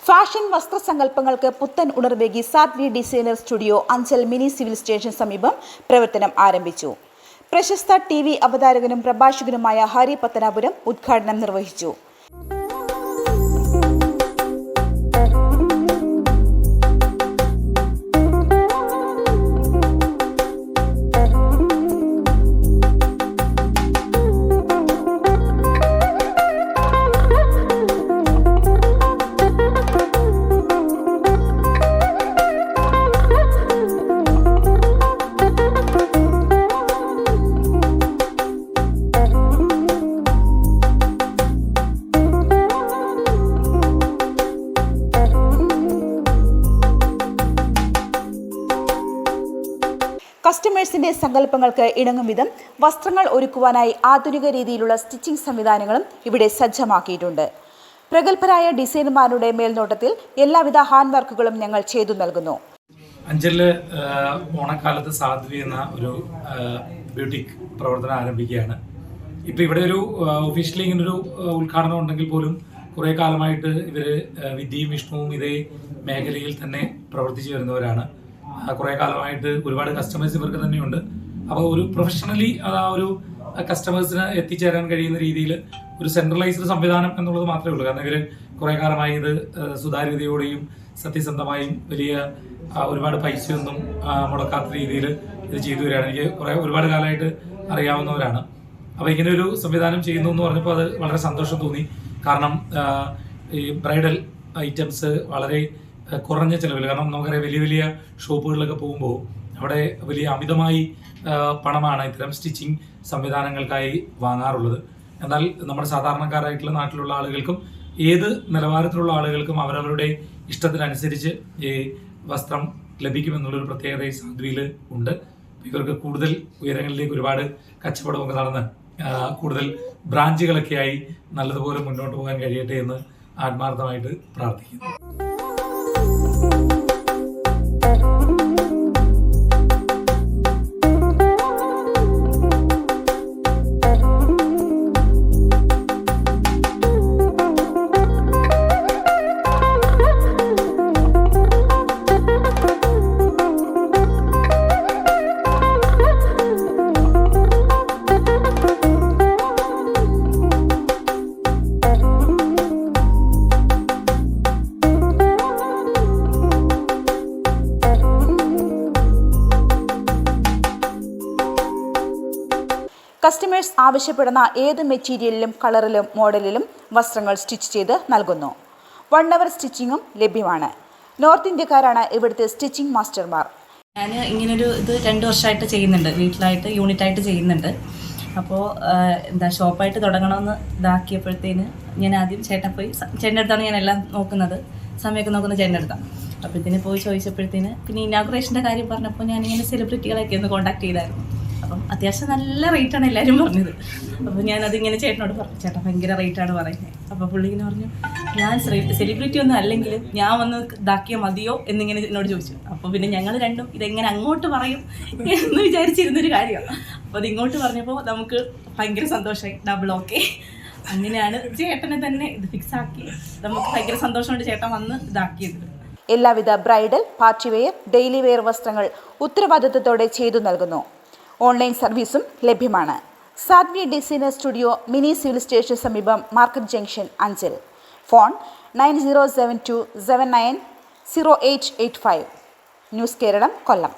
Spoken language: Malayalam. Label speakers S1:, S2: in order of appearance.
S1: ഫാഷൻ വസ്ത്രസങ്കല്പങ്ങൾക്ക് പുത്തൻ ഉണർവേകി Sadhvi designer studio Anchal mini civil station സമീപം പ്രവർത്തനം ആരംഭിച്ചു. പ്രശസ്ത TV അവതാരകനും പ്രഭാഷകനുമായ ഹരി പത്തനാപുരം ഉദ്ഘാടനം നിർവഹിച്ചു. കസ്റ്റമേഴ്സിന്റെ സങ്കല്പങ്ങൾക്ക് ഇണങ്ങും വിധം വസ്ത്രങ്ങൾ ഒരുക്കുവാനായി ആധുനിക രീതിയിലുള്ള സ്റ്റിച്ചിങ് സംവിധാനങ്ങളും ഇവിടെ സജ്ജമാക്കിയിട്ടുണ്ട്. പ്രഗത്ഭരായ ഡിസൈനർമാരുടെ മേൽനോട്ടത്തിൽ എല്ലാവിധ ഹാൻഡ് വർക്കുകളും ഞങ്ങൾ ചെയ്തു നൽകുന്നു.
S2: അഞ്ചലില് ഓണക്കാലത്ത് സാധ്വി എന്ന ഒരു ബ്യൂട്ടിക് പ്രവർത്തനം ആരംഭിക്കുകയാണ്. ഇപ്പം ഇവിടെ ഒരു ഒഫീഷ്യലി ഇങ്ങനൊരു ഉദ്ഘാടനം ഉണ്ടെങ്കിൽ പോലും കുറേ കാലമായിട്ട് ഇവർ വിദ്യയും വിഷ്ണുവും ഇതേ മേഖലയിൽ തന്നെ പ്രവർത്തിച്ചു വരുന്നവരാണ്. കുറേ കാലമായിട്ട് ഒരുപാട് കസ്റ്റമേഴ്സ് ഇവർക്ക് തന്നെയുണ്ട്. അപ്പോൾ ഒരു പ്രൊഫഷണലി അത് ആ ഒരു കസ്റ്റമേഴ്സിന് എത്തിച്ചേരാൻ കഴിയുന്ന രീതിയിൽ ഒരു സെൻട്രലൈസ്ഡ് സംവിധാനം എന്നുള്ളത് മാത്രമേ ഉള്ളൂ. കാരണം ഇവർ കുറേ കാലമായി ഇത് സുതാര്യതയോടെയും സത്യസന്ധമായും വലിയ ഒരുപാട് പൈസയൊന്നും മുടക്കാത്ത രീതിയിൽ ഇത് ചെയ്തു വരികയാണ്. എനിക്ക് ഒരുപാട് കാലമായിട്ട് അറിയാവുന്നവരാണ്. അപ്പോൾ ഇങ്ങനെ ഒരു സംവിധാനം ചെയ്യുന്നു എന്ന് പറഞ്ഞപ്പോൾ അത് വളരെ സന്തോഷം തോന്നി. കാരണം ഈ ബ്രൈഡൽ ഐറ്റംസ് വളരെ കുറഞ്ഞ ചിലവിൽ, കാരണം നമുക്കറിയാം വലിയ വലിയ ഷോപ്പുകളിലൊക്കെ പോകുമ്പോൾ അവിടെ വലിയ അമിതമായി പണമാണ് ഇത്തരം സ്റ്റിച്ചിങ് സംവിധാനങ്ങൾക്കായി വാങ്ങാറുള്ളത്. എന്നാൽ നമ്മുടെ സാധാരണക്കാരായിട്ടുള്ള നാട്ടിലുള്ള ആളുകൾക്കും ഏത് നിലവാരത്തിലുള്ള ആളുകൾക്കും അവരവരുടെ ഇഷ്ടത്തിനനുസരിച്ച് ഈ വസ്ത്രം ലഭിക്കുമെന്നുള്ളൊരു പ്രത്യേകത ഈ സാധ്വിയിൽ ഉണ്ട്. ഇവർക്ക് കൂടുതൽ ഉയരങ്ങളിലേക്ക് ഒരുപാട് കച്ചവടമൊക്കെ നടന്ന് കൂടുതൽ ബ്രാഞ്ചുകളൊക്കെയായി നല്ലതുപോലെ മുന്നോട്ട് പോകാൻ കഴിയട്ടെ എന്ന് ആത്മാർത്ഥമായിട്ട് പ്രാർത്ഥിക്കുന്നു.
S1: കസ്റ്റമേഴ്സ് ആവശ്യപ്പെടുന്ന ഏത് മെറ്റീരിയലിലും കളറിലും മോഡലിലും വസ്ത്രങ്ങൾ സ്റ്റിച്ച് ചെയ്ത് നൽകുന്നു. 1 hour സ്റ്റിച്ചിങ്ങും ലഭ്യമാണ്. നോർത്ത് ഇന്ത്യക്കാരാണ് ഇവിടുത്തെ സ്റ്റിച്ചിങ് മാസ്റ്റർമാർ.
S3: ഞാൻ ഇങ്ങനൊരു ഇത് 2 വർഷമായിട്ട് ചെയ്യുന്നുണ്ട്. വീട്ടിലായിട്ട് യൂണിറ്റായിട്ട് ചെയ്യുന്നുണ്ട്. അപ്പോൾ ഷോപ്പായിട്ട് തുടങ്ങണമെന്ന് ഇതാക്കിയപ്പോഴത്തേന് ഞാൻ ആദ്യം ചേട്ടൻ്റെ അടുത്താണ് ഞാൻ എല്ലാം നോക്കുന്നത്. സമയമൊക്കെ നോക്കുന്നത് ചേട്ടൻ്റെ അടുത്താണ്. അപ്പോഴത്തേന് പോയി ചോദിച്ചപ്പോഴത്തേന് പിന്നെ ഇനാഗുറേഷൻ്റെ കാര്യം പറഞ്ഞപ്പോൾ ഞാനിങ്ങനെ സെലിബ്രിറ്റികളൊക്കെ ഒന്ന് കോൺടാക്ട് ചെയ്തായിരുന്നു. അപ്പം അത്യാവശ്യം നല്ല റേറ്റാണ് എല്ലാവരും പറഞ്ഞത്. അപ്പോൾ ഞാനതിങ്ങനെ ചേട്ടനോട് പറഞ്ഞു, ചേട്ടൻ ഭയങ്കര റേറ്റാണ് പറയുന്നത്. അപ്പോൾ പുള്ളി ഇങ്ങനെ പറഞ്ഞു, ഞാൻ സെലിബ്രിറ്റി ഒന്നും അല്ലെങ്കിലും ഞാൻ വന്ന് ഇതാക്കിയാൽ മതിയോ എന്നിങ്ങനെ എന്നോട് ചോദിച്ചു. അപ്പോൾ പിന്നെ ഞങ്ങൾ രണ്ടും ഇതെങ്ങനെ അങ്ങോട്ട് പറയും എന്ന് വിചാരിച്ചിരുന്നൊരു കാര്യമാണ്. അപ്പോൾ അതിങ്ങോട്ട് പറഞ്ഞപ്പോൾ നമുക്ക് ഭയങ്കര സന്തോഷമായി. Double okay. അങ്ങനെയാണ് ചേട്ടനെ തന്നെ ഇത് ഫിക്സ് ആക്കി. നമുക്ക് ഭയങ്കര സന്തോഷമുണ്ട് ചേട്ടൻ വന്ന് ഇതാക്കിയത്.
S1: എല്ലാവിധ bridal, party wear, daily wear വസ്ത്രങ്ങൾ ഉത്തരവാദിത്തത്തോടെ ചെയ്തു നൽകുന്നു. ഓൺലൈൻ സർവീസും ലഭ്യമാണ്. Sadhvi designer studio mini civil station സമീപം market junction Anchal. Phone 9072790885. News Kerala, കൊല്ലം.